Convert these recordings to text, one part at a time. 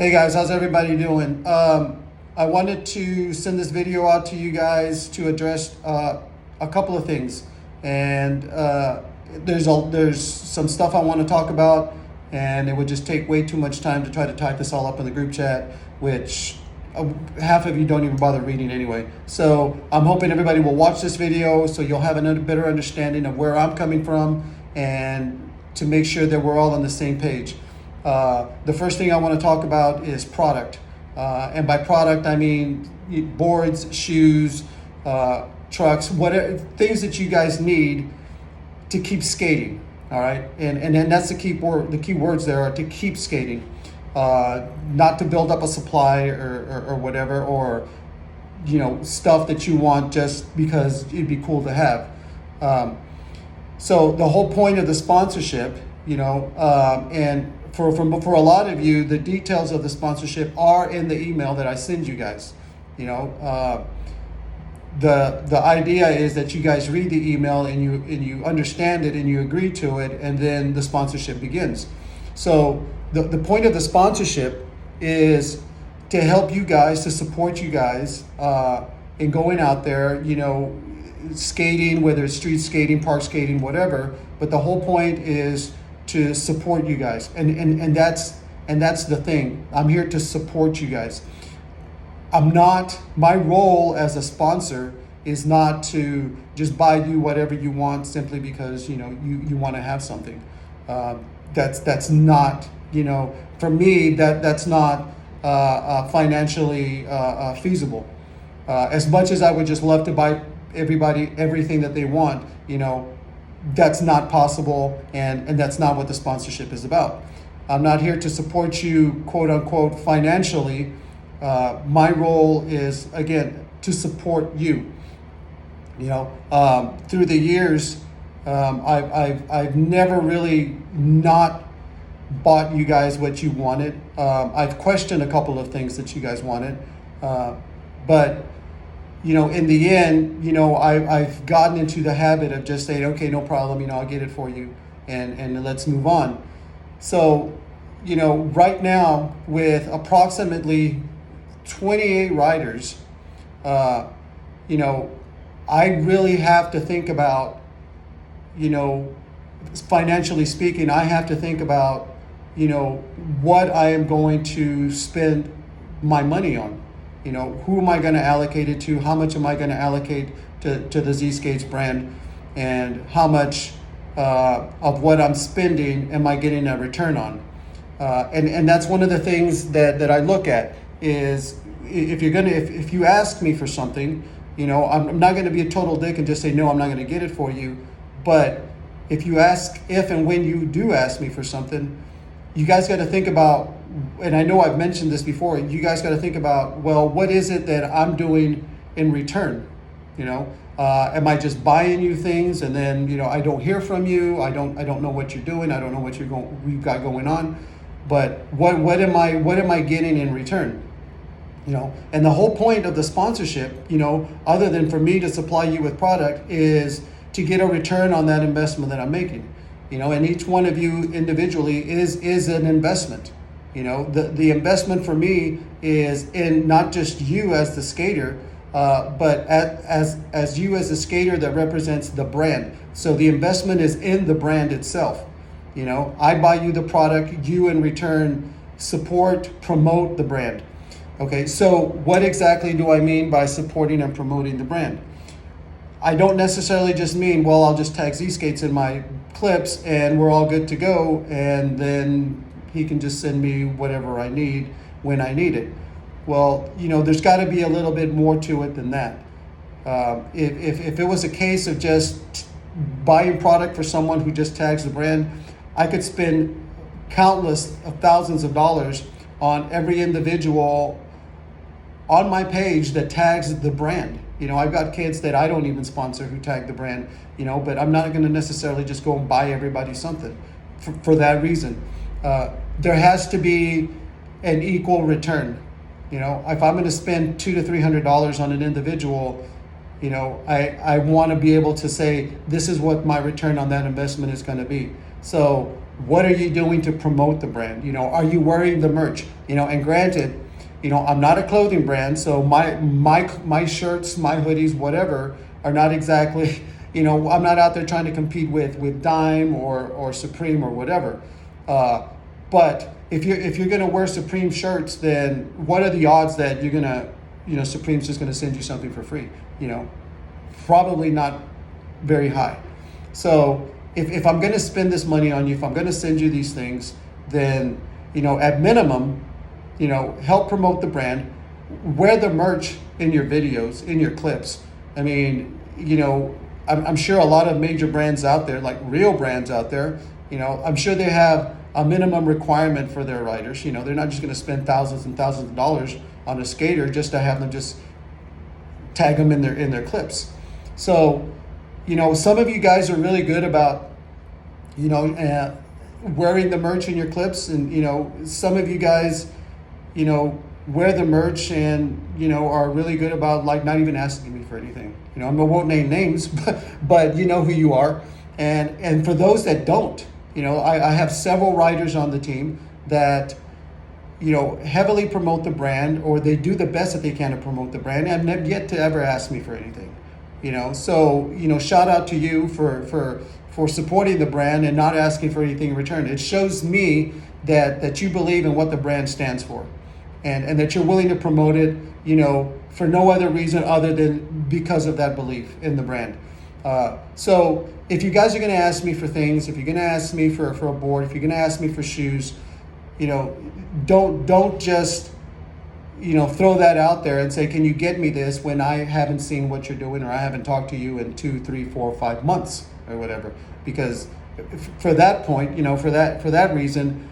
Hey guys, how's everybody doing? I wanted to send this video out to you guys to address a couple of things, and there's some stuff I want to talk about, and it would just take way too much time to try to type this all up in the group chat, which half of you don't even bother reading anyway. So I'm hoping everybody will watch this video so you'll have a better understanding of where I'm coming from, and to make sure that we're all on the same page. The first thing I want to talk about is product. And by product, I mean boards, shoes, trucks, whatever, things that you guys need to keep skating. All right. And that's the key word. The key words there are to keep skating, not to build up a supply or whatever, or, stuff that you want just because it'd be cool to have. So the whole point of the sponsorship, and for a lot of you, the details of the sponsorship are in the email that I send you guys. The idea is that you guys read the email and you understand it and you agree to it, and then the sponsorship begins. So the point of the sponsorship is to help you guys, to support you guys in going out there, skating, whether it's street skating, park skating, whatever. But the whole point is to support you guys, and that's the thing. I'm here to support you guys. My role as a sponsor is not to just buy you whatever you want simply because you want to have something. That's not, for me, that's not financially feasible. As much as I would just love to buy everybody everything that they want, that's not possible, and that's not what the sponsorship is about. I'm not here to support you, quote unquote, financially. My role is, again, to support you. Through the years, I've never really not bought you guys what you wanted. I've questioned a couple of things that you guys wanted, but in the end, I've gotten into the habit of just saying, okay, no problem, I'll get it for you, and let's move on. So, right now, with approximately 28 riders, I really have to think about, financially speaking, I have to think about, what I am going to spend my money on. Who am I going to allocate it to? How much am I going to allocate to the Zsk8tz brand? And how much of what I'm spending am I getting a return on? And that's one of the things that I look at is if you ask me for something, I'm not going to be a total dick and just say, no, I'm not going to get it for you. But if and when you do ask me for something, you guys got to think about, and I know I've mentioned this before, you guys got to think about, well, what is it that I'm doing in return? Am I just buying you things and then, I don't hear from you? I don't know what you're doing. I don't know what we've got going on. But what am I getting in return? And the whole point of the sponsorship, other than for me to supply you with product, is to get a return on that investment that I'm making. And each one of you individually is an investment. The investment for me is in not just you as the skater, but as you as a skater that represents the brand. So the investment is in the brand itself. I buy you the product, you in return support, promote the brand. Okay, so what exactly do I mean by supporting and promoting the brand? I don't necessarily just mean, well, I'll just tag Zsk8tz in my clips and we're all good to go, and then he can just send me whatever I need when I need it. Well, there's got to be a little bit more to it than that. If it was a case of just buying product for someone who just tags the brand, I could spend countless of thousands of dollars on every individual on my page that tags the brand. I've got kids that I don't even sponsor who tag the brand, but I'm not going to necessarily just go and buy everybody something for that reason. There has to be an equal return. If I'm going to spend $200 to $300 on an individual, I want to be able to say, this is what my return on that investment is going to be. So what are you doing to promote the brand? You know, are you wearing the merch? You know, and granted, you know, I'm not a clothing brand, so my shirts, my hoodies, whatever, are not exactly, you know, I'm not out there trying to compete with Dime or Supreme or whatever. But if you're gonna wear Supreme shirts, then what are the odds that you're gonna, you know, Supreme's just gonna send you something for free? You know, probably not very high. So if I'm gonna spend this money on you, if I'm gonna send you these things, then, you know, at minimum, you know, help promote the brand, wear the merch in your videos, in your clips. I mean, you know, I'm sure a lot of major brands out there, like real brands out there, you know, I'm sure they have a minimum requirement for their riders. You know, they're not just going to spend thousands and thousands of dollars on a skater just to have them just tag them in their clips. So, you know, some of you guys are really good about, you know, wearing the merch in your clips, and, you know, some of you guys, you know, wear the merch and, you know, are really good about like not even asking me for anything. You know, I won't name names, but you know who you are. And for those that don't, you know, I have several riders on the team that, you know, heavily promote the brand, or they do the best that they can to promote the brand, and have yet to ever ask me for anything. You know, so, you know, shout out to you for supporting the brand and not asking for anything in return. It shows me that you believe in what the brand stands for, and that you're willing to promote it, you know, for no other reason other than because of that belief in the brand. So if you guys are going to ask me for things, if you're going to ask me for a board, if you're going to ask me for shoes, you know, don't just, you know, throw that out there and say, can you get me this, when I haven't seen what you're doing, or I haven't talked to you in 2, 3, 4, 5 months or whatever. Because for that point, you know, for that reason,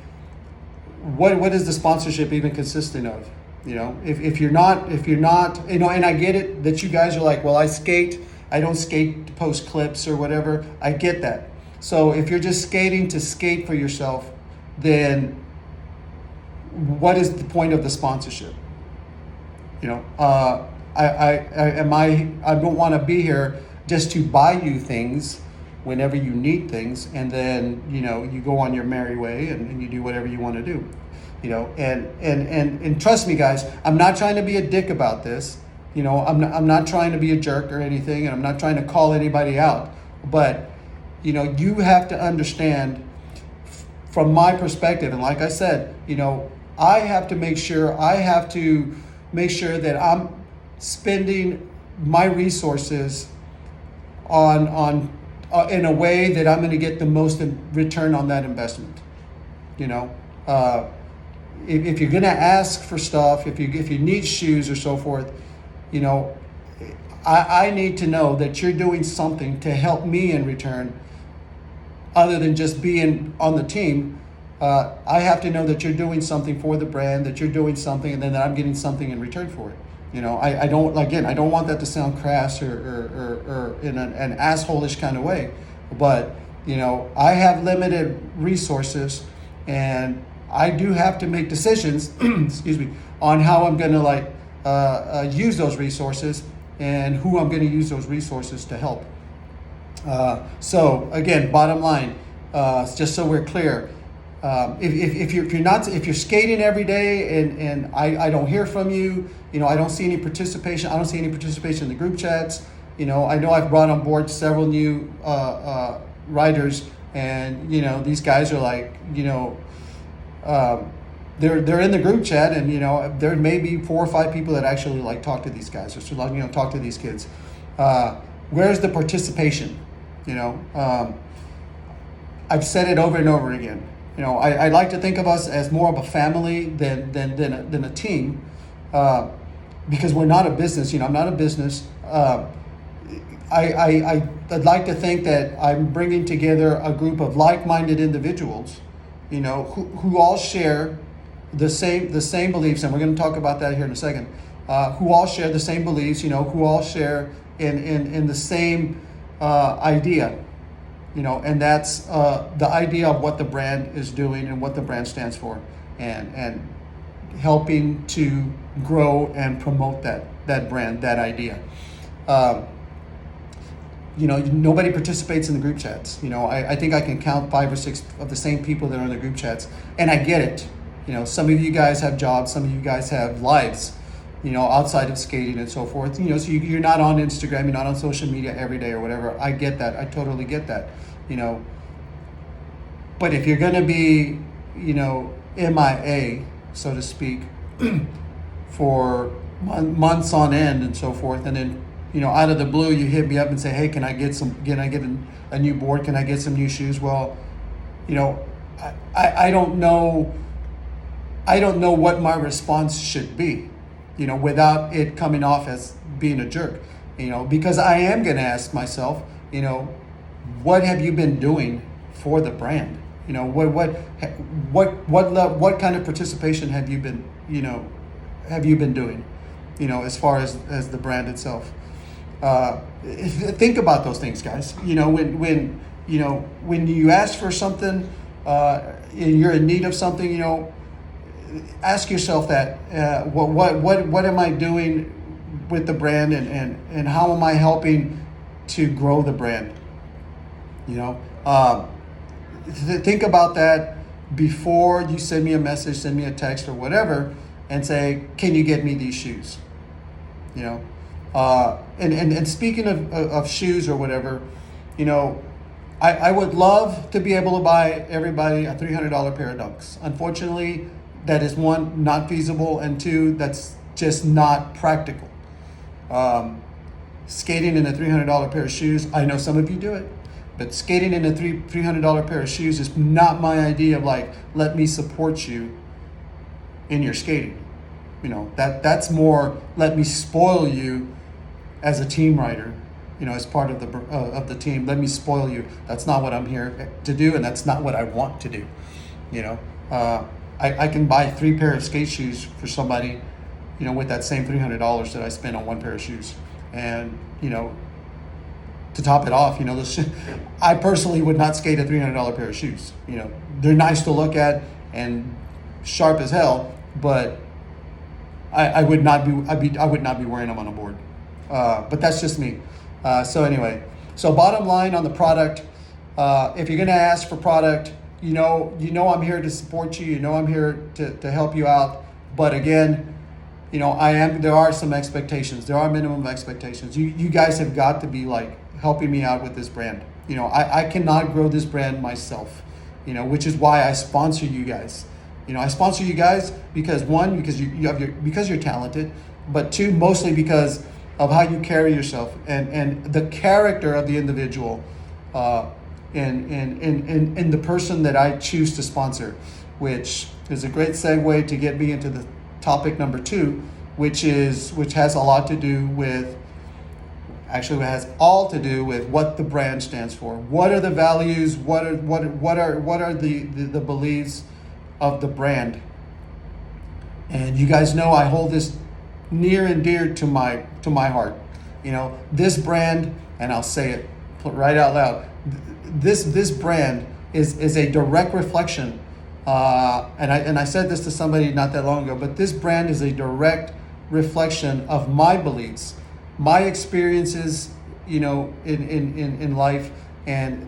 what is the sponsorship even consisting of? You know, if you're not, you know, and I get it that you guys are like, well, I don't skate to post clips or whatever. I get that. So if you're just skating to skate for yourself, then what is the point of the sponsorship? You know, I don't want to be here just to buy you things whenever you need things, and then, you know, you go on your merry way and you do whatever you want to do. You know, and trust me, guys, I'm not trying to be a dick about this. You know, I'm not trying to be a jerk or anything, and I'm not trying to call anybody out. But, you know, you have to understand from my perspective, and like I said, you know, I have to make sure that I'm spending my resources on in a way that I'm going to get the most return on that investment. You know, if you're going to ask for stuff, if you need shoes or so forth, you know, I need to know that you're doing something to help me in return, other than just being on the team. I have to know that you're doing something for the brand, that you're doing something, and then that I'm getting something in return for it. You know, I don't want that to sound crass or in an asshole-ish kind of way, but, you know, I have limited resources, and I do have to make decisions, excuse me, on how I'm going to use those resources and who I'm going to use those resources to help. So again, bottom line, just so we're clear, if you're skating every day and I don't hear from you, you know, I don't see any participation. I don't see any participation in the group chats. You know, I know I've brought on board several new riders, and, you know, these guys are like, you know, they're in the group chat, and, you know, there may be 4 or 5 people that actually like talk to these guys, or so, like, you know, talk to these kids. Where's the participation? You know, I've said it over and over again. You know, I like to think of us as more of a family than a team, because we're not a business. You know, I'm not a business. I'd like to think that I'm bringing together a group of like-minded individuals, you know, who all share the same beliefs, and we're going to talk about that here in a second. Who all share the same beliefs, you know, who all share in the same idea, you know, and that's the idea of what the brand is doing and what the brand stands for, and helping to grow and promote that brand, that idea. nobody participates in the group chats. I think I can count 5 or 6 of the same people that are in the group chats, and I get it. Some of you guys have jobs, some of you guys have lives, outside of skating and so forth. So you're not on Instagram, you're not on social media every day or whatever. I get that. I totally get that. But if you're gonna be, MIA, so to speak, for months on end and so forth, and then out of the blue you hit me up and say, hey, can I get a new board, can I get some new shoes? Well, I don't know what my response should be, without it coming off as being a jerk, because I am going to ask myself, what have you been doing for the brand? What kind of participation have you been doing, as far as the brand itself? Think about those things, guys. When you ask for something, and you're in need of something, ask yourself that, what am I doing with the brand, and how am I helping to grow the brand? Think about that before you send me a message, send me a text or whatever, and say, can you get me these shoes? And speaking of shoes or whatever, I would love to be able to buy everybody a $300 pair of Dunks. Unfortunately, that is, 1, not feasible, and 2, that's just not practical. Skating in a $300 pair of shoes, I know some of you do it, but skating in a $300 pair of shoes is not my idea of like, let me support you in your skating. That's more, let me spoil you as a team rider, as part of the team. Let me spoil you. That's not what I'm here to do, and that's not what I want to do. I can buy 3 pair of skate shoes for somebody, with that same $300 that I spent on 1 pair of shoes. And, to top it off, I personally would not skate a $300 pair of shoes. They're nice to look at and sharp as hell, but I would not be wearing them on a board. But that's just me. So anyway, bottom line on the product, if you're gonna ask for product, I'm here to support you. I'm here to help you out. But again, there are some expectations. There are minimum expectations. You guys have got to be like helping me out with this brand. I cannot grow this brand myself, which is why I sponsor you guys. I sponsor you guys because, 1, because you're talented, but 2, mostly because of how you carry yourself and the character of the individual, in the person that I choose to sponsor, which is a great segue to get me into the topic number 2, which has a lot to do with, actually it has all to do with what the brand stands for. What are the values? What are the beliefs of the brand? And you guys know I hold this near and dear to my heart. This brand, and I'll say it right out loud, this brand is a direct reflection, and I said this to somebody not that long ago, but this brand is a direct reflection of my beliefs, my experiences, in life, and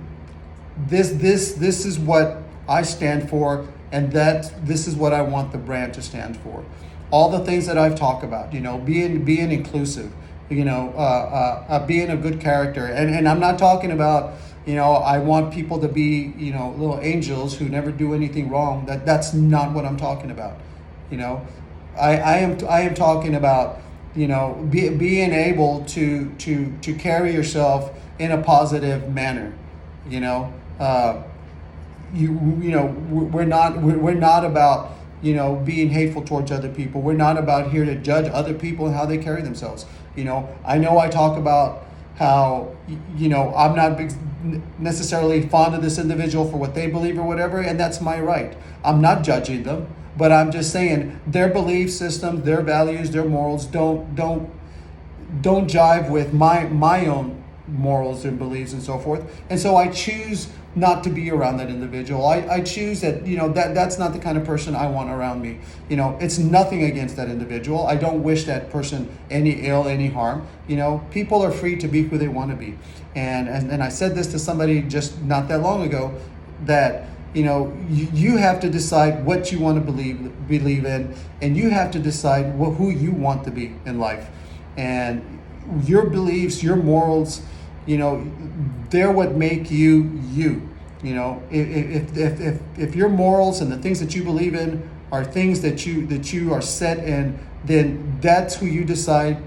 this is what I stand for, and this is what I want the brand to stand for. All the things that I've talked about, being inclusive, being a good character, and I'm not talking about, I want people to be, little angels who never do anything wrong. That's not what I'm talking about. I am talking about, being able to carry yourself in a positive manner. We're not about, being hateful towards other people. We're not about here to judge other people and how they carry themselves. I know I talk about how, I'm not necessarily fond of this individual for what they believe or whatever, and that's my right. I'm not judging them, but I'm just saying their belief system, their values, their morals don't jive with my own morals and beliefs and so forth. And so I choose not to be around that individual. I choose that, that's not the kind of person I want around me. It's nothing against that individual. I don't wish that person any ill, any harm. People are free to be who they want to be. And I said this to somebody just not that long ago, that you have to decide what you want to believe in, and you have to decide who you want to be in life. And your beliefs, your morals, they're what make you you. If your morals and the things that you believe in are things that you are set in, then that's who you decide.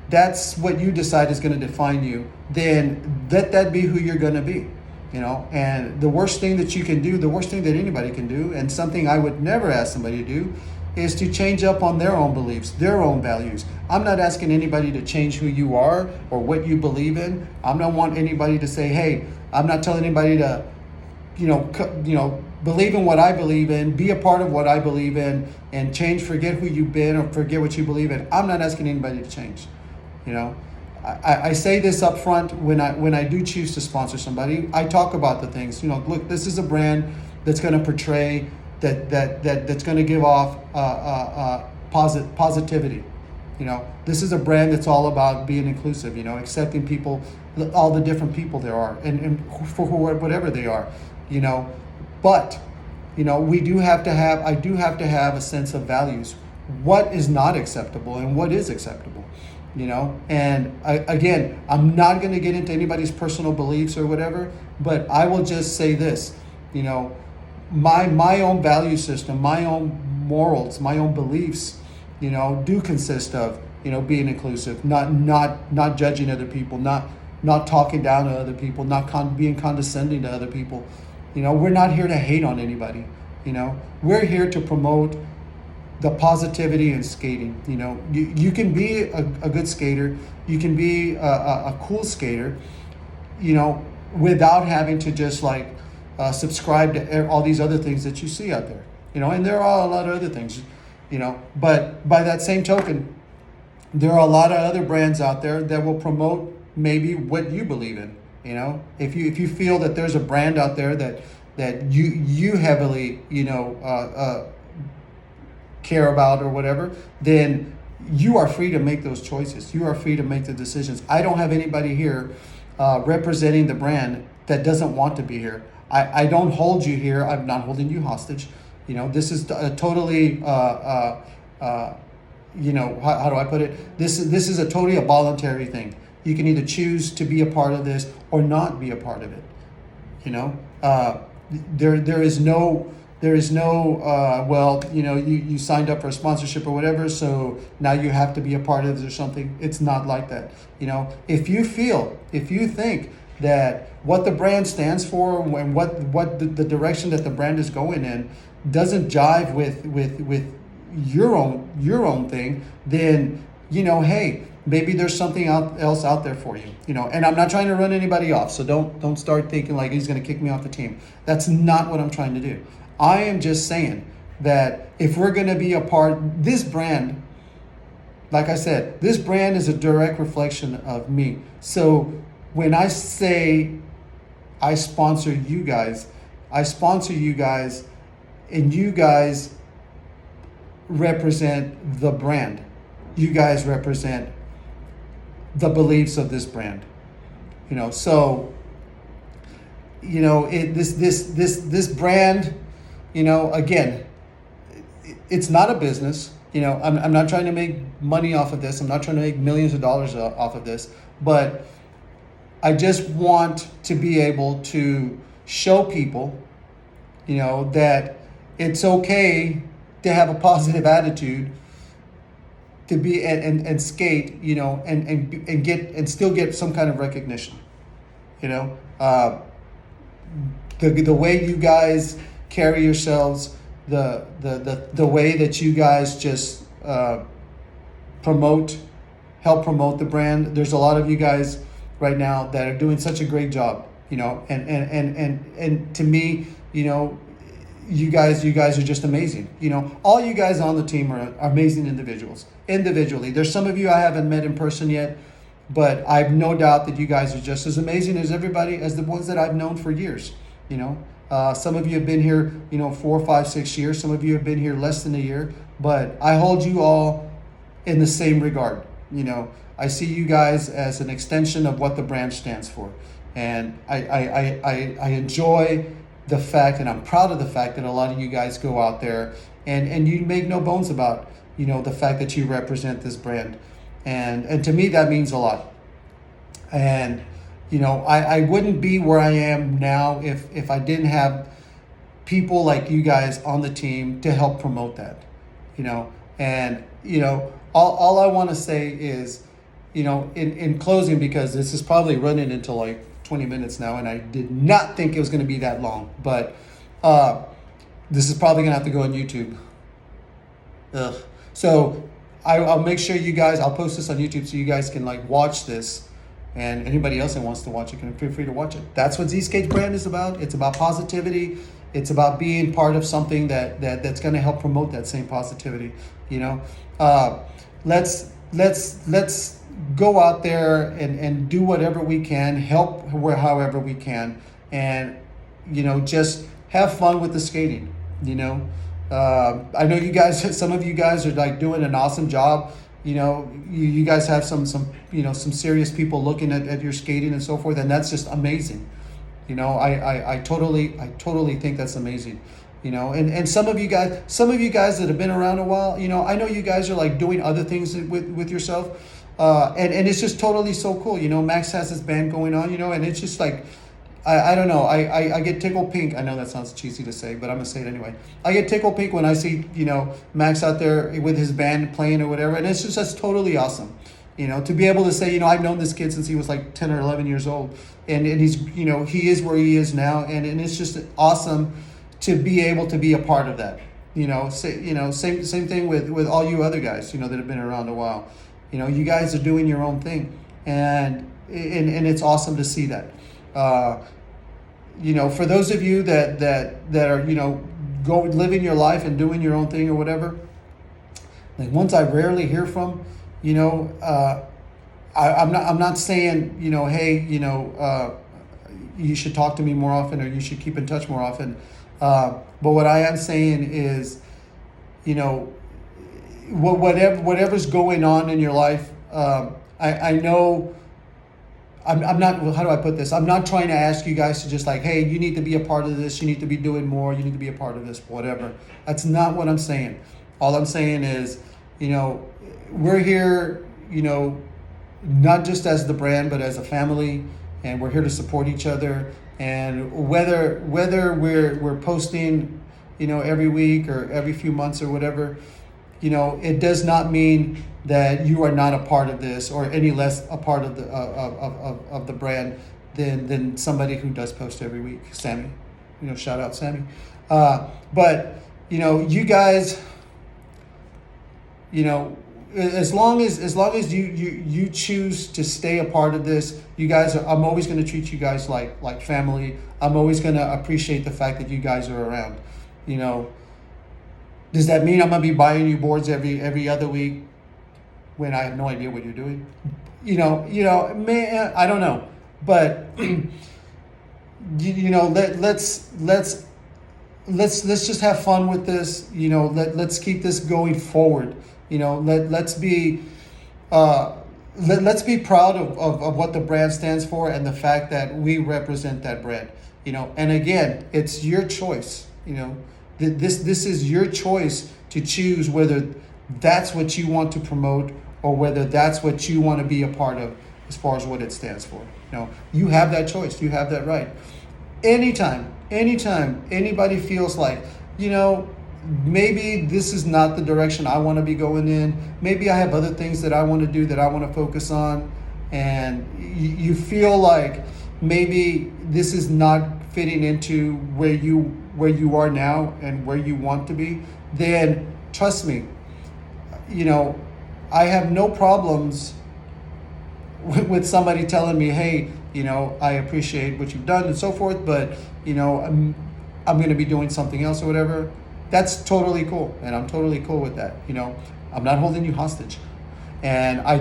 That's what you decide is going to define you. Then let that be who you're going to be. And the worst thing that you can do, the worst thing that anybody can do, and something I would never ask somebody to do, is to change up on their own beliefs, their own values. I'm not asking anybody to change who you are or what you believe in. I don't want anybody to say, hey, I'm not telling anybody to, believe in what I believe in, be a part of what I believe in, and change, forget who you've been or forget what you believe in. I'm not asking anybody to change. I say this up front when I do choose to sponsor somebody. I talk about the things. Look, this is a brand that's going to portray that's going to give off positivity. This is a brand that's all about being inclusive. Accepting people, all the different people there are, and for whatever they are. But I do have to have a sense of values. What is not acceptable and what is acceptable. And again, I'm not going to get into anybody's personal beliefs or whatever, but I will just say this, my own value system, my own morals, my own beliefs, do consist of, being inclusive, not judging other people, not talking down to other people, not being condescending to other people. We're not here to hate on anybody. We're here to promote the positivity in skating. You can be a good skater, you can be a cool skater, without having to just subscribe to all these other things that you see out there. And there are a lot of other things, but by that same token, there are a lot of other brands out there that will promote maybe what you believe in. If you feel that there's a brand out there that you heavily care about or whatever, then you are free to make those choices. You are free to make the decisions. I don't have anybody here representing the brand that doesn't want to be here. I don't hold you here. I'm not holding you hostage. This is a totally how do I put it? This is a totally a voluntary thing. You can either choose to be a part of this or not be a part of it. There is no you signed up for a sponsorship or whatever, so now you have to be a part of this or something. It's not like that. If you think that what the brand stands for and what the direction that the brand is going in doesn't jive with your own thing, then hey, maybe there's something else out there for you. And I'm not trying to run anybody off, so don't start thinking like he's going to kick me off the team. That's not what I'm trying to do. I am just saying that if we're going to be a part, this brand, like I said, this brand is a direct reflection of me. So when I say I sponsor you guys, and you guys represent the brand. You guys represent the beliefs of this brand. So this brand, again, it's not a business. I'm not trying to make money off of this. I'm not trying to make millions of dollars off of this, but I just want to be able to show people, that it's okay to have a positive attitude, to be and skate, and get and still get some kind of recognition. The way you guys carry yourselves, the way that you guys just help promote the brand. There's a lot of you guys right now that are doing such a great job, and to me, you guys are just amazing. All you guys on the team are amazing individuals. Individually, there's some of you I haven't met in person yet, but I've no doubt that you guys are just as amazing as everybody, as the ones that I've known for years. You know, some of you have been here, 4, 5, 6 years. Some of you have been here less than a year, but I hold you all in the same regard. I see you guys as an extension of what the brand stands for. And I enjoy the fact, and I'm proud of the fact that a lot of you guys go out there and you make no bones about, the fact that you represent this brand. And to me, that means a lot. And, I wouldn't be where I am now if I didn't have people like you guys on the team to help promote that, and, all I want to say is, in closing, because this is probably running into like 20 minutes now, and I did not think it was going to be that long, but this is probably going to have to go on YouTube. Ugh. So I'll make sure you guys, I'll post this on YouTube so you guys can like watch this, and anybody else that wants to watch it can feel free to watch it. That's what Zsk8tz brand is about. It's about positivity. It's about being part of something that's going to help promote that same positivity. Let's go out there and do whatever we can, help however we can, and just have fun with the skating. I know you guys, some of you guys are like doing an awesome job. You guys have some serious people looking at your skating and so forth, and that's just amazing. I totally think that's amazing. And some of you guys that have been around a while, I know you guys are like doing other things with yourself, and it's just totally so cool. Max has his band going on, and it's just like, I don't know. I get tickled pink. I know that sounds cheesy to say, but I'm gonna say it anyway. I get tickled pink when I see, Max out there with his band playing or whatever, and it's just that's totally awesome. To be able to say, I've known this kid since he was like 10 or 11 years old, and he's, he is where he is now, and it's just awesome to be able to be a part of that. Same thing with all you other guys, that have been around a while. You guys are doing your own thing, and it's awesome to see that. For those of you that are, living your life and doing your own thing or whatever, like ones I rarely hear from, I'm not saying, hey, you should talk to me more often or you should keep in touch more often. But what I am saying is, whatever's going on in your life, I know. I'm not, how do I put this? I'm not trying to ask you guys to just like, hey, you need to be a part of this. You need to be doing more. You need to be a part of this, whatever. That's not what I'm saying. All I'm saying is, we're here, not just as the brand, but as a family, and we're here to support each other. And whether we're posting, every week or every few months or whatever, it does not mean that you are not a part of this or any less a part of the brand than somebody who does post every week. Sammy, shout out Sammy. But you guys, as long as you choose to stay a part of this, you guys are, I'm always going to treat you guys like family. I'm always going to appreciate the fact that you guys are around. Does that mean I'm going to be buying you boards every other week when I have no idea what you're doing? Man, I don't know. But let's just have fun with this. Let's keep this going forward. Let's be proud of what the brand stands for and the fact that we represent that brand. And again, it's your choice. This is your choice to choose whether that's what you want to promote or whether that's what you want to be a part of as far as what it stands for. You have that choice. You have that right. Anytime anybody feels like, maybe this is not the direction I want to be going in. Maybe I have other things that I want to do that I want to focus on. And you feel like maybe this is not fitting into where you are now and where you want to be, then trust me, I have no problems with somebody telling me, hey, I appreciate what you've done and so forth, but I'm going to be doing something else or whatever. That's totally cool, and I'm totally cool with that. I'm not holding you hostage. and I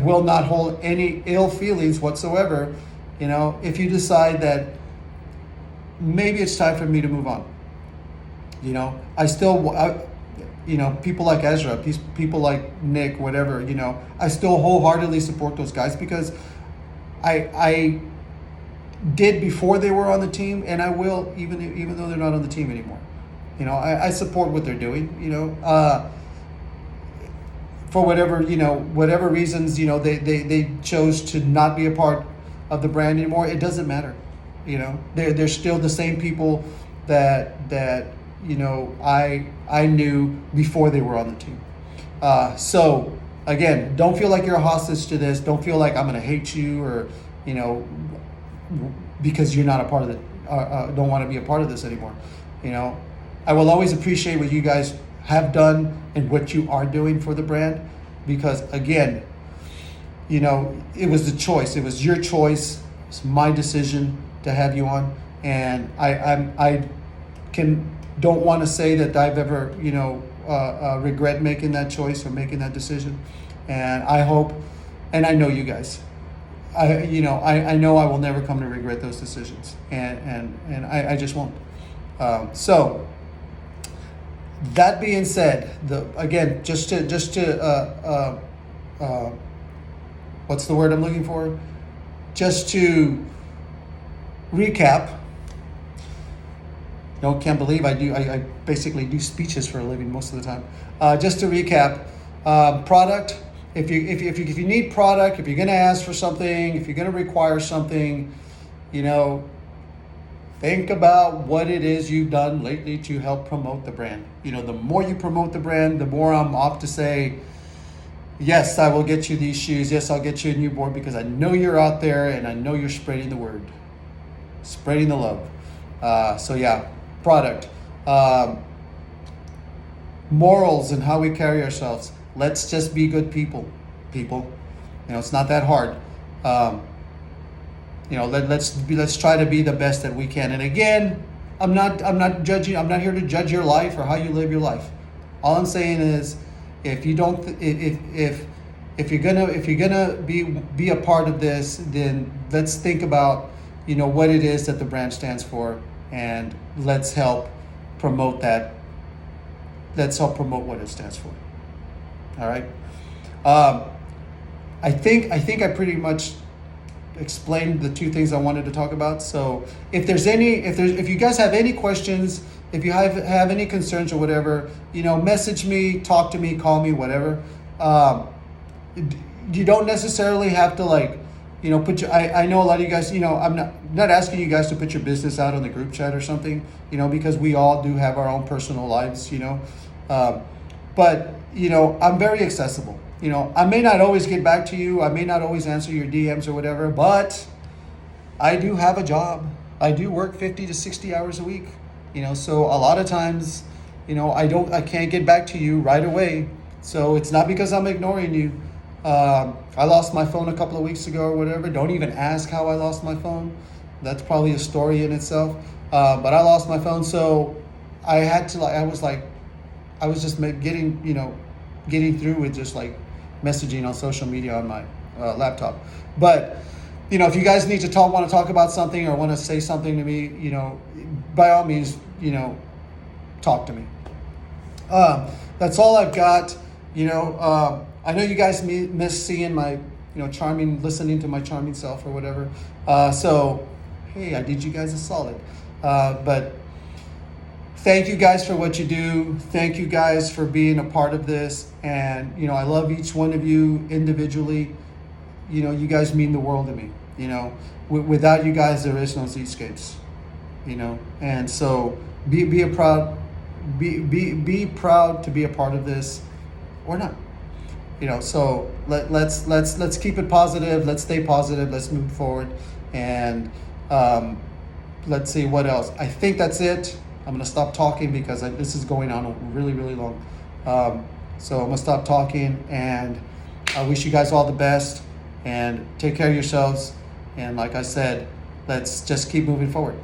will not hold any ill feelings whatsoever. You know, if you decide that maybe it's time for me to move on. You know, you know, people like Ezra, people like Nick, whatever, you know, I still wholeheartedly support those guys because I did before they were on the team, and I will even though they're not on the team anymore. You know, I support what they're doing, you know, for whatever, you know, whatever reasons, you know, they chose to not be a part of the brand anymore. It doesn't matter. You know, they're still the same people that you know I knew before they were on the team. So again, don't feel like you're a hostage to this. Don't feel like I'm gonna hate you, or you know, because you're not a part of it. Don't want to be a part of this anymore. You know, I will always appreciate what you guys have done and what you are doing for the brand, because again, you know, it was the choice. It was your choice. It's my decision to have you on, and I don't want to say that I've ever, you know, regret making that choice or making that decision. And I hope, and I know you guys, I know I will never come to regret those decisions, and I just won't. So that being said, again, just to what's the word I'm looking for? Just to recap. No, can't believe I basically do speeches for a living most of the time. Just to recap, product. If you need product, if you're gonna ask for something, if you're gonna require something, you know, think about what it is you've done lately to help promote the brand. You know, the more you promote the brand, the more I'm off to say, yes, I will get you these shoes. Yes, I'll get you a new board, because I know you're out there and I know you're spreading the word, spreading the love. So yeah, product. Morals and how we carry ourselves. Let's just be good people. You know, it's not that hard. You know, let's try to be the best that we can. And again, I'm not judging. I'm not here to judge your life or how you live your life. All I'm saying is, if you're gonna be a part of this, then let's think about, you know, what it is that the brand stands for, and let's help promote that. Let's help promote what it stands for. All right. I think I pretty much explained the two things I wanted to talk about. So if you guys have any questions, if you have any concerns or whatever, you know, message me, talk to me, call me, whatever. You don't necessarily have to, like, you know, I know a lot of you guys, you know, I'm not asking you guys to put your business out on the group chat or something, you know, because we all do have our own personal lives, you know. But, you know, I'm very accessible. You know, I may not always get back to you. I may not always answer your DMs or whatever, but I do have a job. I do work 50 to 60 hours a week, you know, so a lot of times, you know, I can't get back to you right away. So it's not because I'm ignoring you. I lost my phone a couple of weeks ago or whatever. Don't even ask how I lost my phone. That's probably a story in itself. But I lost my phone, so I had to, I was just getting through with just like messaging on social media on my laptop. But, you know, if you guys want to talk about something or want to say something to me, you know, by all means, you know, talk to me. That's all I've got. You know, I know you guys miss seeing my, you know, listening to my charming self or whatever. So, hey, I did you guys a solid. But thank you guys for what you do. Thank you guys for being a part of this. And, you know, I love each one of you individually. You know, you guys mean the world to me. You know, without you guys, there is no Zsk8tz. You know, and so be proud to be a part of this, or not. You know, so let's keep it positive. Let's stay positive. Let's move forward, and let's see what else. I think that's it. I'm gonna stop talking because this is going on really, really long. So I'm gonna stop talking, and I wish you guys all the best, and take care of yourselves. And like I said, let's just keep moving forward.